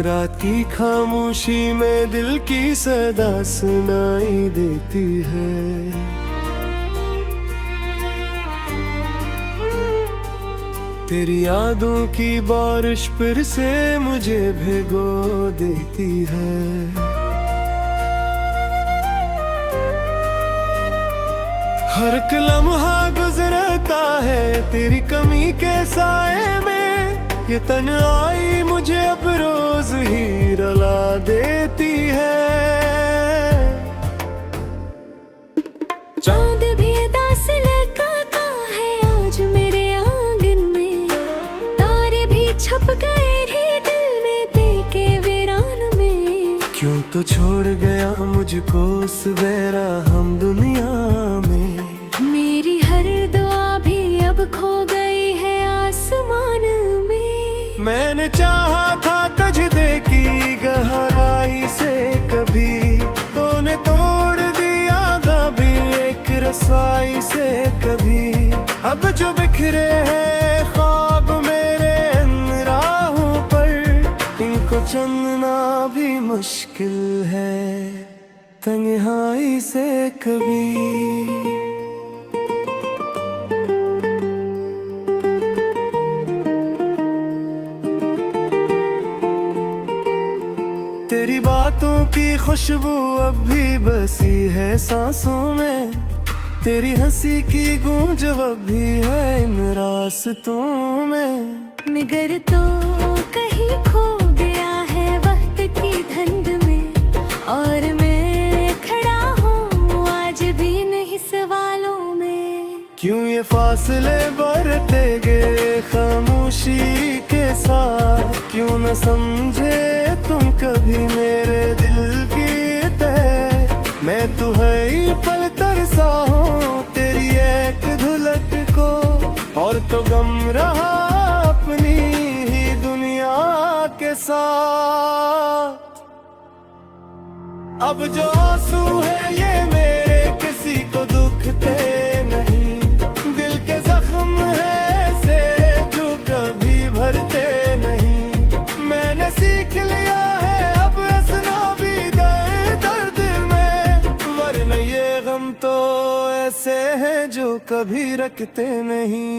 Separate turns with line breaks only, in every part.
रात की खामोशी में दिल की सदा सुनाई देती है। तेरी यादों की बारिश फिर से मुझे भिगो देती है। हर एक लम्हा गुजरता है तेरी कमी के साए में। ये तन्हाई मुझे अब रोज ही रुला देती है।
चांद भी दास लगाता है आज मेरे आंगन में। तारे भी छप गए रे दिल में देके वीरान में।
क्यों तो छोड़ गया मुझको सवेरा हम दुनिया में।
मेरी हर दुआ भी अब खो गई है आसमान में।
मैंने चाहा था तुझे की गहराई से कभी, तूने तोड़ दिया कभी एक रसाई से कभी। अब जो बिखरे हैं ख्वाब मेरे इन राहों पर, इनको चुनना भी मुश्किल है तन्हाई से कभी। तेरी बातों की खुशबू अब भी बसी है सांसों में। तेरी हंसी की गूंज अब भी है इन रास्तों में।
मगर तो कहीं खो गया है वक्त की धंध में। और मैं खड़ा हूँ आज भी नहीं सवालों में।
क्यों ये फासले बढ़ते गए खामोशी के साथ। क्यों न समझे तुम कभी मेरे दिल की तय। मैं तो है ही पल तरसा हूँ तेरी एक धुलक को। और तो गम रहा अपनी ही दुनिया के साथ। अब जो आंसू है ये मेरे किसी को दुखते नहीं। दिल के जख्म है ऐसे जो कभी भरते नहीं। मैंने सीख लिया है अब हंसना भी दर्द में। वरना ये गम तो ऐसे हैं जो कभी रखते नहीं।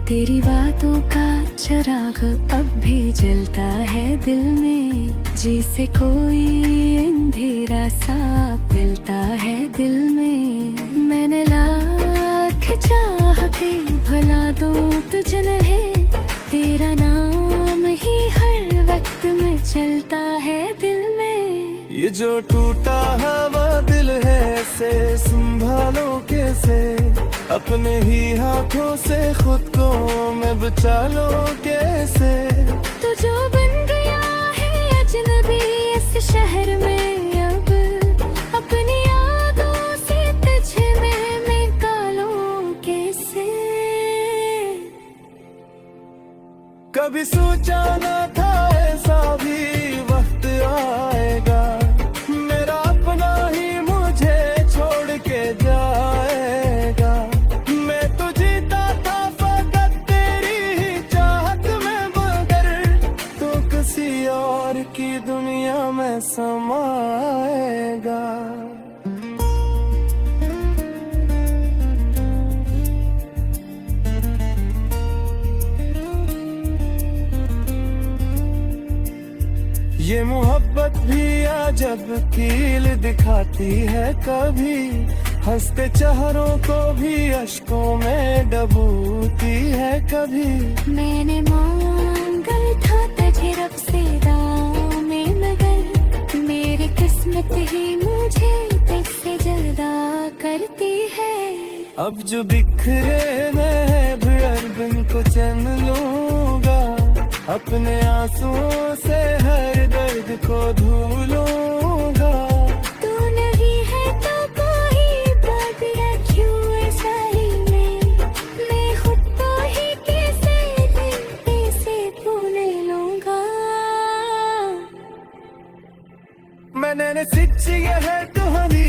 तेरी बातों का चिराग अब भी जलता है दिल में। जिसे कोई अंधेरा सा मिलता है दिल में। मैंने लाख चाह के भला दूं तुझे नहीं। तेरा नाम ही हर वक्त में चलता है दिल में।
ये जो टूटा हुआ दिल है से संभालो कैसे। अपने ही हाथों से खुद को मैं बचा लो कैसे।
तो जो बन गया है अजनबी इस शहर में अब। अपनी यादों से तुझे मैं निकालूं कैसे।
कभी सोचा न था ऐसा भी वक्त आएगा। मेरा अपना ही मुझे छोड़ के जाएगा। मैं तो जीता था फकत तेरी ही चाहत में। मगर तो किसी और की दुनिया में समाएगा। ये मोहब्बत भी अजब कील दिखाती है कभी। हंसते चेहरों को भी अश्कों में डूबती है कभी।
मैंने मांगा था तुझे रब से दामे मगर। मेरी किस्मत ही मुझे तुझसे जुदा करती है।
अब जो बिखरे मैं भी अरबन को चैन लूंगा। अपने आंसुओं से हर दर्द को धुलूंगा।
तू नहीं है तो कोई बात है क्यों ऐसा ही मैं खुद को ही कैसे भूल लूंगा।
मैंने सिच ये है कहानी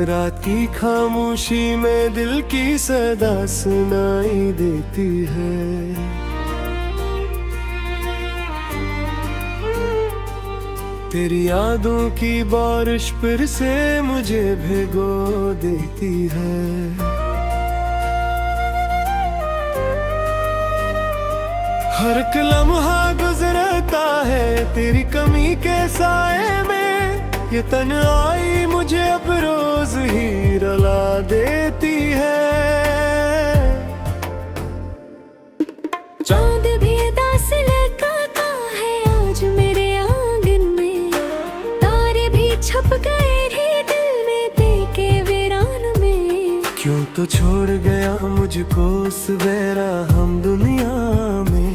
रात की खामोशी में दिल की सदा सुनाई देती है। तेरी यादों की बारिश फिर से मुझे भिगो देती है। हर एक लम्हा गुजरता है तेरी कमी के साए में, ये तन्हाई मुझे अब रोज ही रुला देती है।
चांद भी दास लगाता है आज मेरे आंगन में, तारे भी छप गए रे दिल में देके वीरान में।
क्यों तो छोड़ गया मुझको सवेरा हम दुनिया में।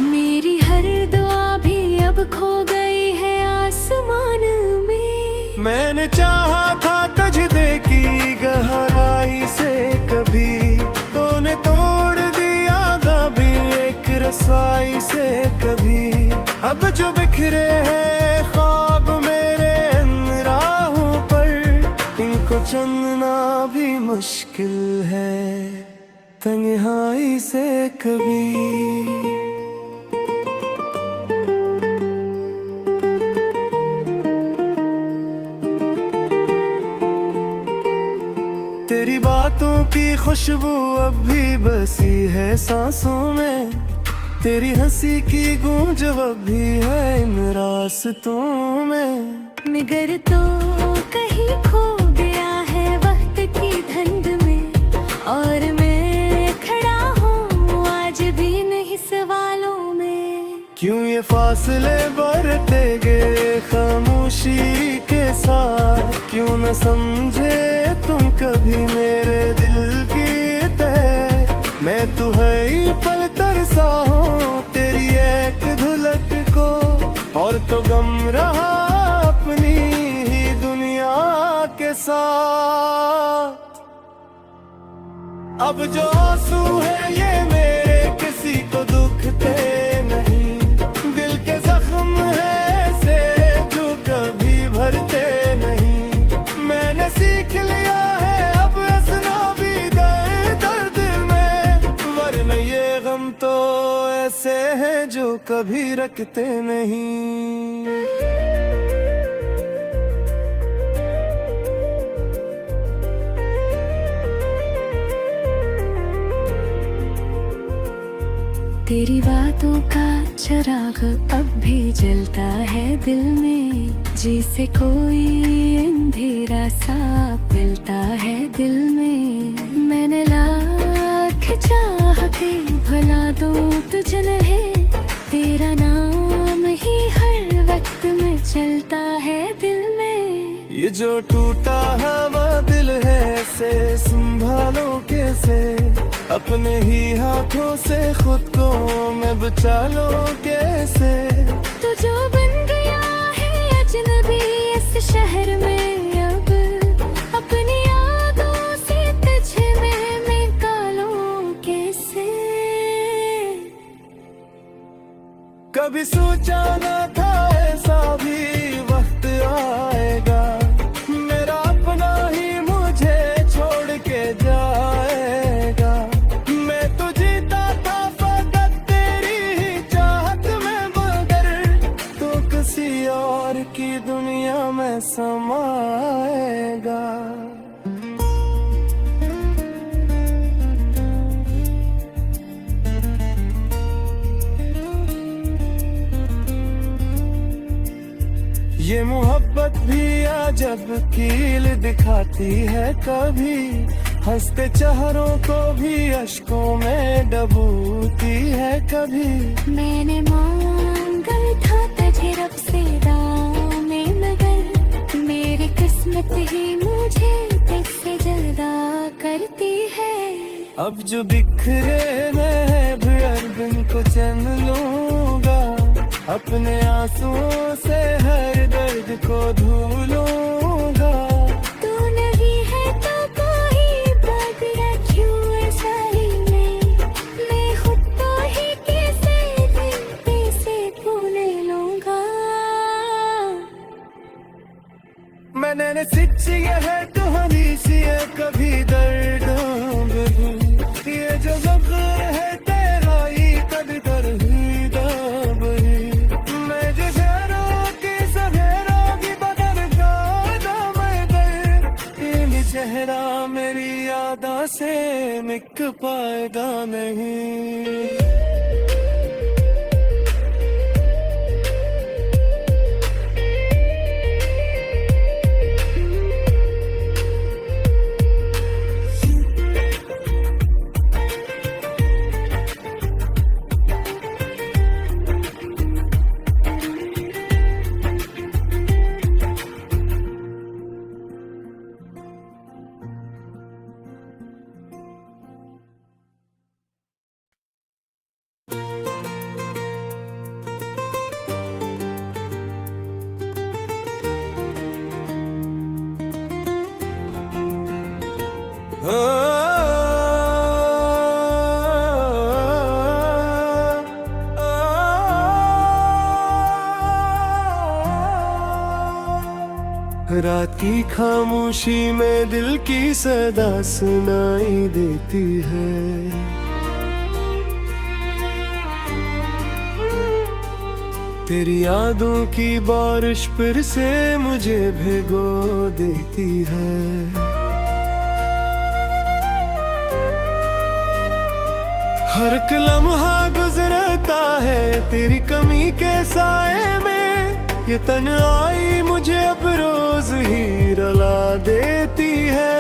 मेरी हर दुआ भी अब खो गई है आसमान में।
मैंने चाहा था तुझे की गहराई से कभी, तूने तोड़ दिया भी एक रसाई से कभी। अब जो बिखरे हैं ख्वाब मेरे इन राहों पर, इनको चुनना भी मुश्किल है तन्हाई से कभी। तेरी बातों की खुशबू अब भी बसी है सांसों में, तेरी हंसी की गूंज अब भी है इन रास्तों में।
मगर तो कहीं खो गया है वक्त की धंध में, और मैं खड़ा हूँ आज भी नहीं सवालों में।
क्यों ये फासले बढ़ते गए खामोशी के साथ, क्यों न समझे तुम कभी मेरे दिल की तय। मैं तो है ही पल तरसा हूँ तेरी एक धुलक को, और तो गम रहा अपनी ही दुनिया के साथ। अब जो आंसू है ये मेरे किसी को दुखते नहीं, दिल के जख्म है ऐसे जो कभी भरते नहीं। मैंने सीख लिया है अब हंसना भी दर्द में, वरना ये गम तो ऐसे हैं जो कभी रखते नहीं।
तेरी बातों का चिराग अब भी जलता है दिल में, जिसे कोई अंधेरा सा मिलता है दिल में। मैंने लाख चाह के भला दूं तुझे नहीं, तेरा नाम ही हर वक्त में चलता है दिल में।
ये जो टूटा हवा दिल है से संभालो कैसे, अपने ही हाथों से खुद को मैं बचा लो कैसे।
तो जो बन गया है अजनबी इस शहर में, अब अपनी यादों से तुझे मैं निकालूं कैसे।
कभी सोचा न था ऐसा भी वक्त आएगा, मेरा अपना ही मुझे छोड़ के जाएगा। मैं तो जीता था फकत तेरी ही चाहत में, मगर तो किसी और की दुनिया में समाएगा। ये मोहब्बत भी अजब कील दिखाती है कभी, हंसते चेहरों को भी अश्कों में डबूती है कभी।
मैंने मांगा था तुझे रब से दामे, मगर मेरी किस्मत ही मुझे तुझसे जुदा करती है।
अब जो बिखरे मैं भी अरबिन को चैन लूंगा, अपने आंसुओं से हर दर्द को धुलूंगा।
तू नहीं है तो कोई बात रखूं ऐसा ही मैं खुद को ही कैसे दिल से भूल लूंगा।
मैंने सच ये है कहानी सी है कभी दर्द नहीं, ये जो ज़ख्म है तेरा ही कभी दर्द नहीं, मैं जो शहरों की सवेरों की बदल जाता मैं दर, ये चेहरा मेरी यादा से मिट पाएगा नहीं। रात की खामोशी में दिल की सदा सुनाई देती है, तेरी यादों की बारिश फिर से मुझे भिगो देती है। हर एक लम्हा गुजरता है तेरी कमी के साए में, ये तन्हाई मुझे अब रोज ही रुला देती है।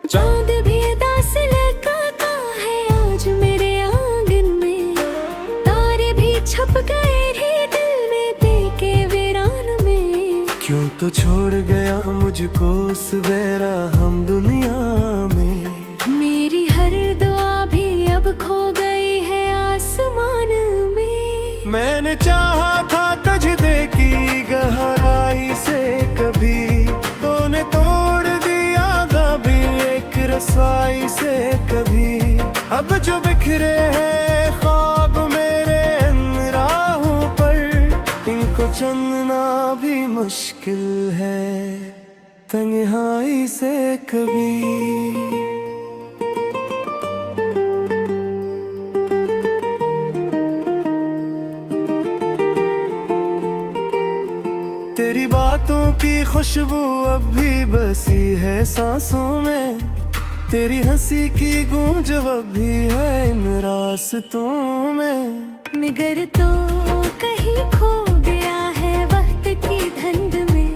चांद भी दास लगाता है आज मेरे आंगन में, तारे भी छप गए रे दिल में देके वीरान में।
क्यों तो छोड़ गया मुझको सवेरा हम दुनिया में,
मेरी हर दुआ भी अब खो गई है आसमान में।
मैंने चाहा था तुझे की गहराई से कभी, तूने तोड़ दिया भी एक रसाई से कभी। अब जो बिखरे हैं ख्वाब मेरे इन राहों पर, इनको चुनना भी मुश्किल है तन्हाई से कभी। तेरी बातों की खुशबू अब भी बसी है सांसों में, तेरी हंसी की गूंज अब भी है इन रास्तों में।
मगर तो कहीं खो गया है वक्त की धंध में,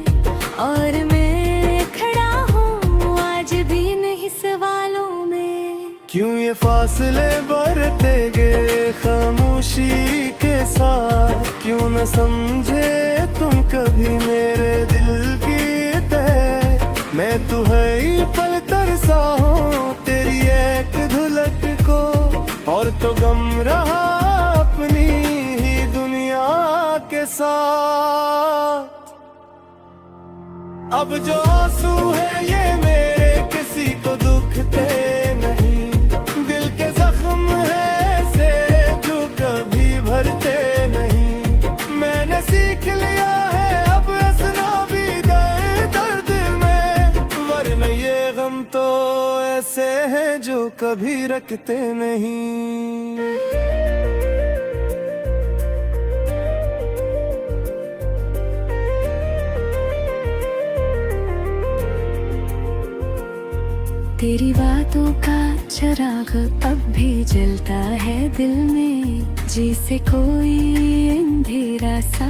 और मैं खड़ा हूँ आज भी नहीं सवालों में।
क्यों ये फासले बढ़ते गए खामोशी के साथ, क्यों न समझे तुम कभी मेरे दिल की तय। मैं तू है ही पल तरसा हूँ तेरी एक धुलक को, और तो गम रहा अपनी ही दुनिया के साथ। अब जो आंसू है ये मेरे किसी को दुखते नहीं, दिल के जख्म है ऐसे जो कभी भरते नहीं। मैंने सीख लिया है अब हंसना भी दर्द में, वरना ये गम तो ऐसे हैं जो कभी रखते नहीं।
तेरी बातों का चिराग अब भी जलता है दिल में, जिसे कोई अंधेरा सा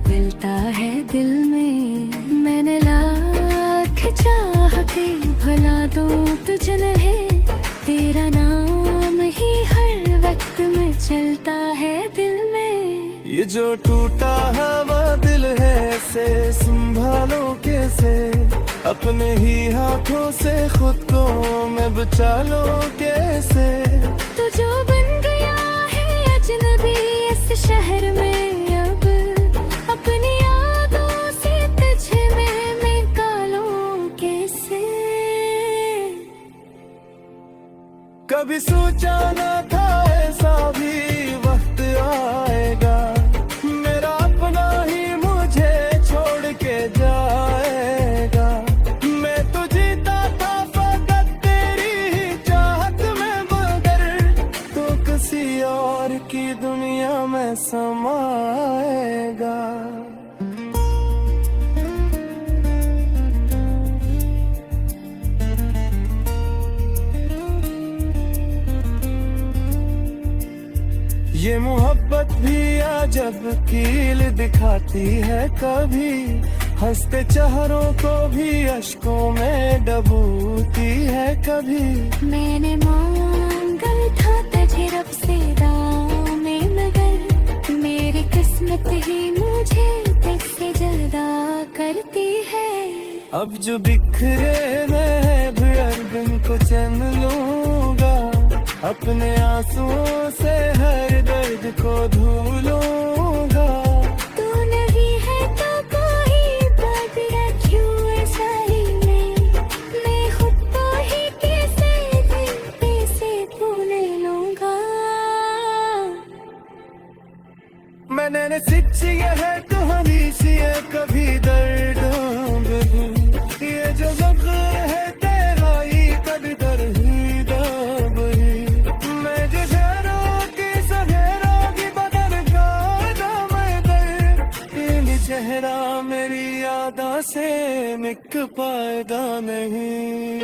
मिलता है दिल में। मैंने लाख चाह के भला दूं तुझे नहीं, तेरा नाम ही हर वक्त में चलता है दिल में।
ये जो टूटा हुआ दिल है से संभालो कैसे, अपने ही हाथों से खुद को मैं बचा लो कैसे।
तो जो बन गया है अजनबी इस शहर में, अब अपनी यादों से तुझे मैं निकालूं कैसे।
कभी सोचा न था ऐसा भी वक्त आएगा, मेरा अपना ही मुझे दुनिया में समाएगा। ये मोहब्बत भी अजब कील दिखाती है, कभी हंसते चेहरों को भी अश्कों में डूबती है। कभी
मैंने मांगा था तुझे रब से दामे, मगर मेरी किस्मत ही मुझे तुझसे जुदा करती है।
अब जो बिखरे मैं भी अर्बन को चैन लूंगा, अपने आंसुओं से हर दर्द को धुलूंगा।
तू नहीं है तो कोई बात रखूं ऐसा ही मैं खुद को ही कैसे भूल लूंगा।
मैंने सच ये है कहानी सी है, कभी दर्द ये जो ज़ख्म है तेरा ही कभी दर्द ही दर्द ही। मैं जो शहरों की सवेरों की बदल जाता मैं दर्द, ये चेहरा मेरी यादा से मिक पायदा नहीं।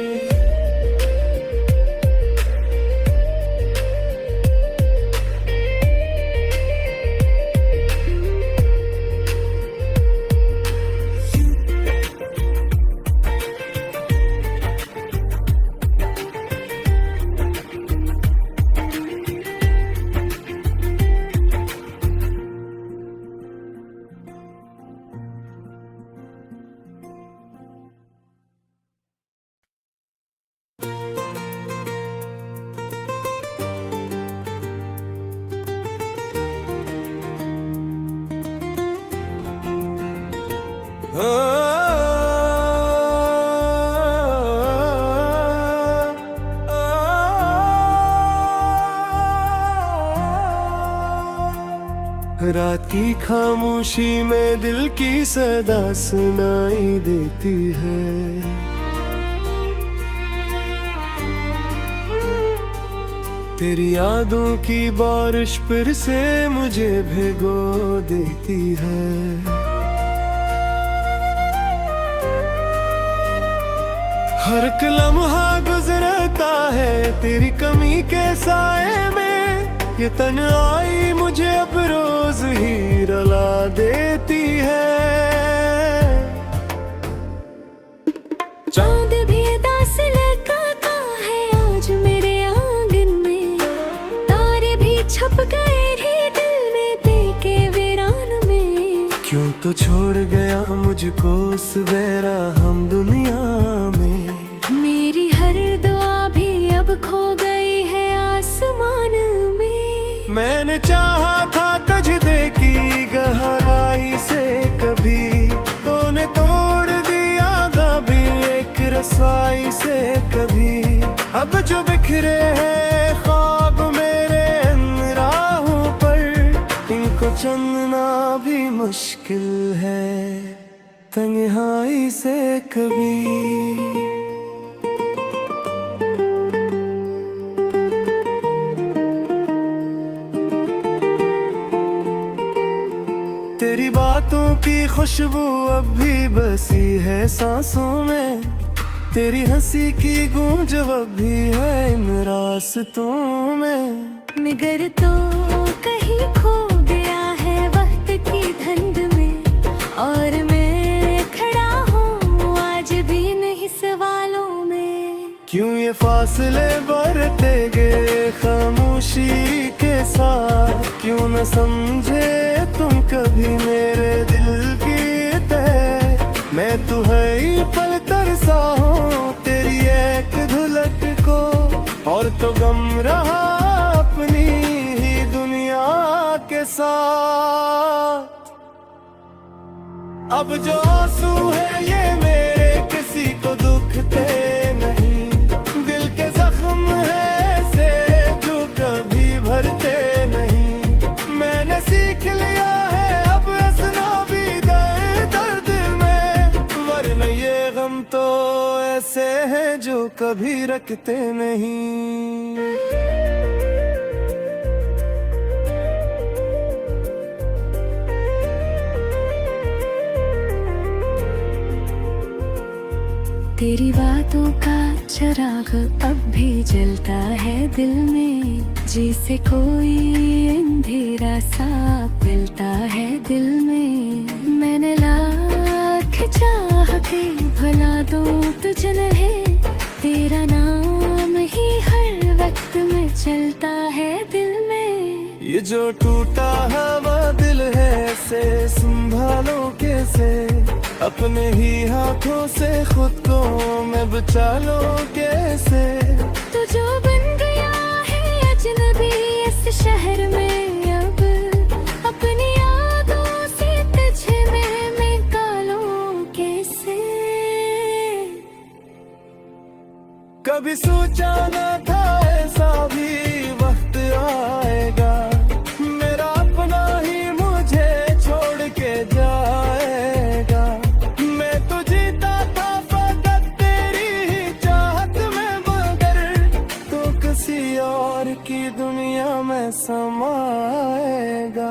रात की खामोशी में दिल की सदा सुनाई देती है। तेरी यादों की बारिश फिर से मुझे भिगो देती है। हर एक लम्हा गुजरता है तेरी कमी के साए में, ये तन्हाई मुझे अब रोज ही रुला देती है।
चांद भी दास लगाता है आज मेरे आंगन में, तारे भी छप गए रे दिल में देके वीरान में।
क्यों तो छोड़ गया मुझको सवेरा हम दुनिया में,
मेरी हर दुआ भी अब खो गई है आसमान में।
मैंने चाहा था तुझे की गहराई से कभी, तूने तोड़ दिया भी एक रसाई से कभी। अब जो बिखरे हैं ख्वाब मेरे इन राहों पर, इनको चुनना भी मुश्किल है तन्हाई से कभी। तेरी बातों की खुशबू अब भी बसी है सांसों में, तेरी हंसी की गूंज अब भी है इन रास्तों में।
मगर तो कहीं खो गया है वक्त की धंध में, और मैं खड़ा हूँ आज भी नहीं सवालों में।
क्यों ये फासले बढ़ते गए खामोशी के साथ, क्यों न समझे तुम कभी मेरे दिल की तय। मैं तू है ही पल तरसा हूँ तेरी एक धुलक को, और तो गम रहा अपनी ही दुनिया के साथ। अब जो आंसू है ये मेरे किसी को दुखते नहीं, दिल के जख्म है ऐसे जो कभी भरते नहीं। मैंने सीख लिया है अब हंसना भी दर्द में, वरना ये गम तो ऐसे हैं जो कभी रखते नहीं।
तेरी बातों का चिराग अब भी जलता है दिल में, जिसे कोई अंधेरा सा मिलता है दिल में। मैंने लाख चाह के भला दो तुझ नहीं, तेरा नाम ही हर वक्त में चलता है दिल में।
ये जो टूटा हुआ दिल है से संभालो कैसे, अपने ही हाथों से खुद को मैं बचा लो कैसे।
तू जो बन गया है अजनबी इस शहर में, अब अपनी यादों से तुझे मैं निकालूं कैसे।
कभी सोचा न था ऐसा भी वक्त आएगा, मेरा अपना ही मुझे छोड़ के जाएगा। मैं तो जीता था फकत तेरी ही चाहत में, मगर तो किसी और की दुनिया में समाएगा।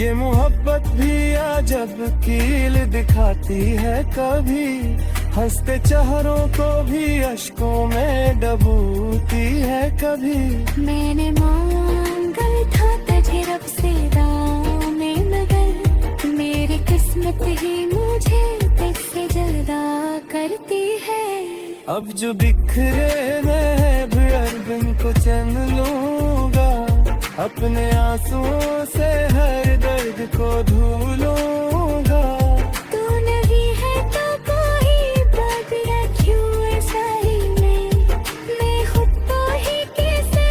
ये मोहब्बत भी अजब कील दिखाती है, कभी हंसते चेहरों को भी अश्कों में डूबती है कभी।
मैंने मांगा था तुझे रब से दामे, मगर मेरी किस्मत ही मुझे तुझसे जुदा करती है।
अब जो बिखरे मैं भी अरबिन को चैन लूंगा, अपने आंसुओं से हर दर्द को धुलूंगा।
तू नहीं है तो कोई बात है क्यों ऐसा ही मैं खुद को ही कैसे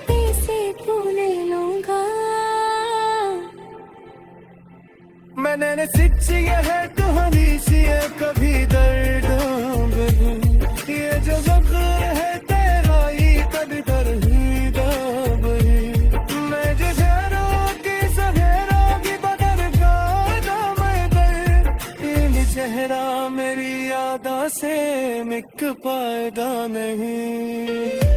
दिल से भूल लूंगा।
मैंने सिच्ची है कहानी सी है कभी दर्द भी, ये जो ज़ख्म है तेरा ही कभी दर्द ही दब ही। मैं जो शहरों की सवेरों की बदर गाना मैं दर, इन चेहरा मेरी यादा से मिक पायदा नहीं।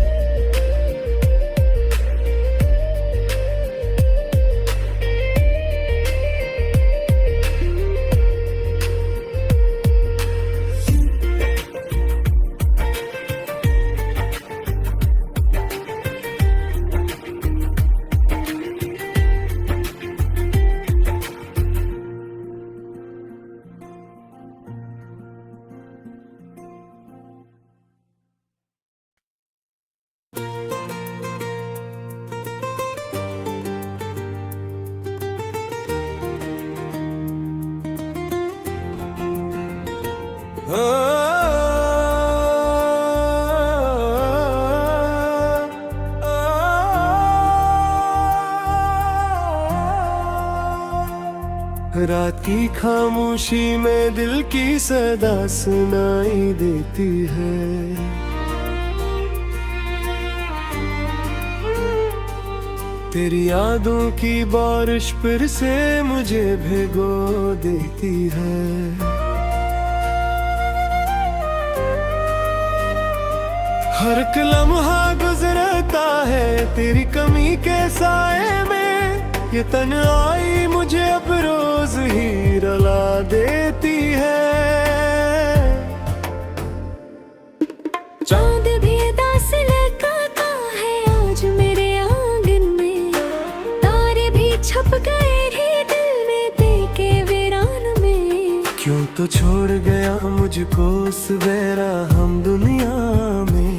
रात की खामोशी में दिल की सदा सुनाई देती है। तेरी यादों की बारिश फिर से मुझे भिगो देती है। हर एक लम्हा गुजरता है तेरी कमी के साए में, ये तन्हाई मुझे अब रोज ही रुला देती है।
चांद भी दास लगाता है आज मेरे आंगन में, तारे भी छप गए ही दिल में देके वीरान में।
क्यों तो छोड़ गया मुझको सवेरा हम दुनिया में,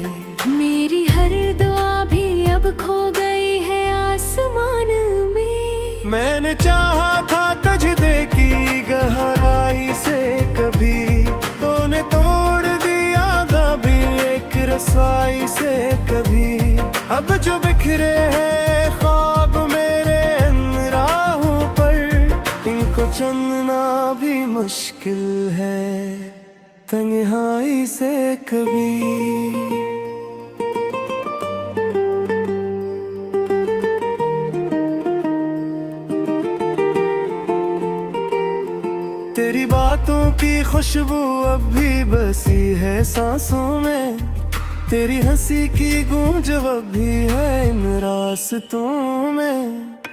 मेरी हर दुआ भी अब खो गई है आसमान में।
मैंने चाहा था तुझे की गहराई से कभी, तूने तोड़ दिया भी एक रसाई से कभी। अब जो बिखरे हैं ख्वाब मेरे इन राहों पर, इनको चुनना भी मुश्किल है तन्हाई से कभी। तेरी बातों की खुशबू अब भी बसी है सांसों में, तेरी हंसी की गूंज अब भी है इन रास्तों में।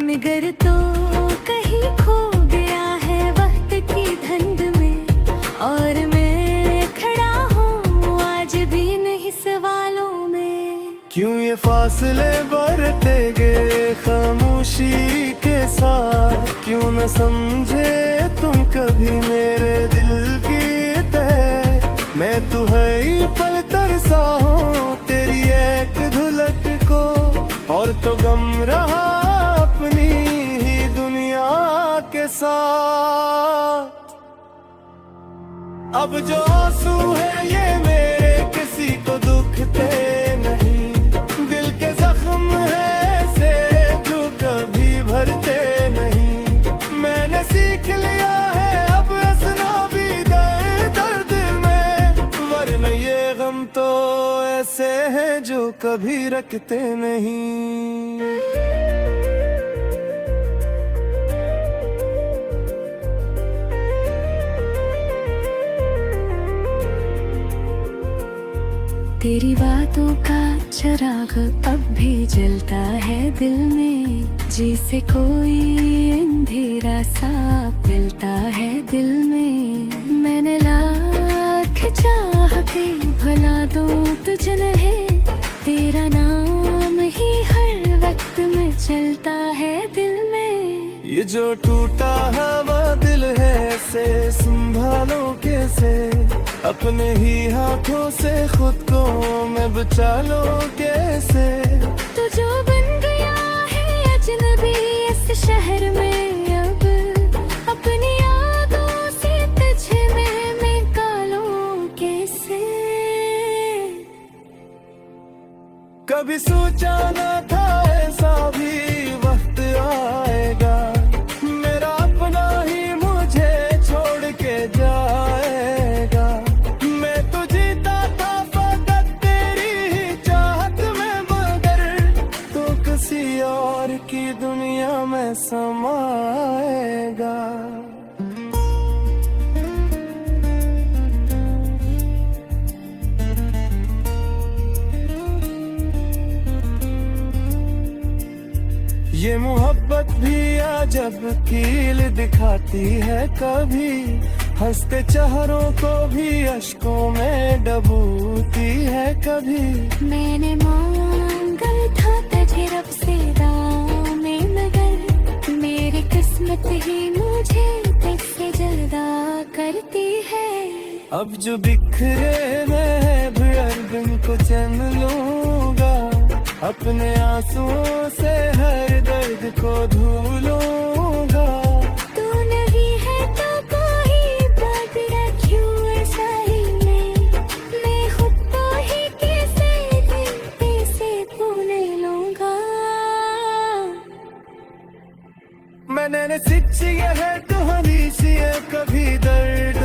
मगर तो कहीं खो गया है वक्त की धंध में, और मैं खड़ा हूँ आज भी नहीं सवालों में।
क्यों ये फासले बढ़ते गए खामोशी के साथ, क्यों न समझे तुम कभी मेरे दिल की तय। मैं तो है ही पल तरसा हूँ तेरी एक धुलक को, और तो गम रहा अपनी ही दुनिया के साथ। अब जो आंसू है ये मेरे किसी को दुखते नहीं, दिल के जख्म है ऐसे जो कभी भरते नहीं। मैंने सीख लिया है अब हंसना भी दर्द में, वरना ये गम तो ऐसे हैं जो कभी रखते नहीं।
तेरी बातों का चिराग अब भी जलता है दिल में, जिसे कोई अंधेरा सा मिलता है दिल में। मैंने लाख चाह के भला दूं तुझ नहीं, तेरा नाम ही हर वक्त में चलता है दिल में।
ये जो टूटा हुआ दिल है से संभालो कैसे, अपने ही हाथों से खुद को मैं बचा लो कैसे।
तो जो बन गया है अजनबी इस शहर में, अब अपनी यादों से तुझे मैं निकालूं कैसे।
कभी सोचा न था ऐसा भी वक्त आएगा, मेरा अपना ही मुझे छोड़ के जाएगा। मैं तो जीता था फकत तेरी ही चाहत में, मगर तो किसी और की दुनिया में समाएगा। ये मोहब्बत भी अजब कील दिखाती है, कभी हंसते चेहरों को भी अश्कों में डबोती है कभी।
मैंने मांगा था तुझे रब से दामे, मगर मेरी किस्मत ही मुझे तुझसे जुदा करती है।
अब जो बिखरे मैं भी अर्बन को चैन लूंगा, अपने आंसुओं से हर दर्द को धुलूंगा।
तू नहीं है तो कोई बात रखूं ऐसा ही मैं खुद को ही कैसे भूल लूंगा।
मैंने सिच ये है कहानी सी है कभी दर्द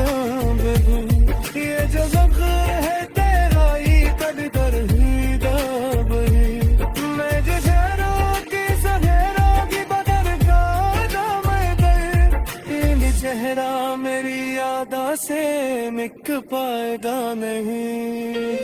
बदू, ये जो ज़ख्म है तेरा ही कभी दर्द दबी। मैं जो शहरों की सहेरों की बदर गाना मैं दर, इन चेहरा मेरी यादा से मिक पाएगा नहीं।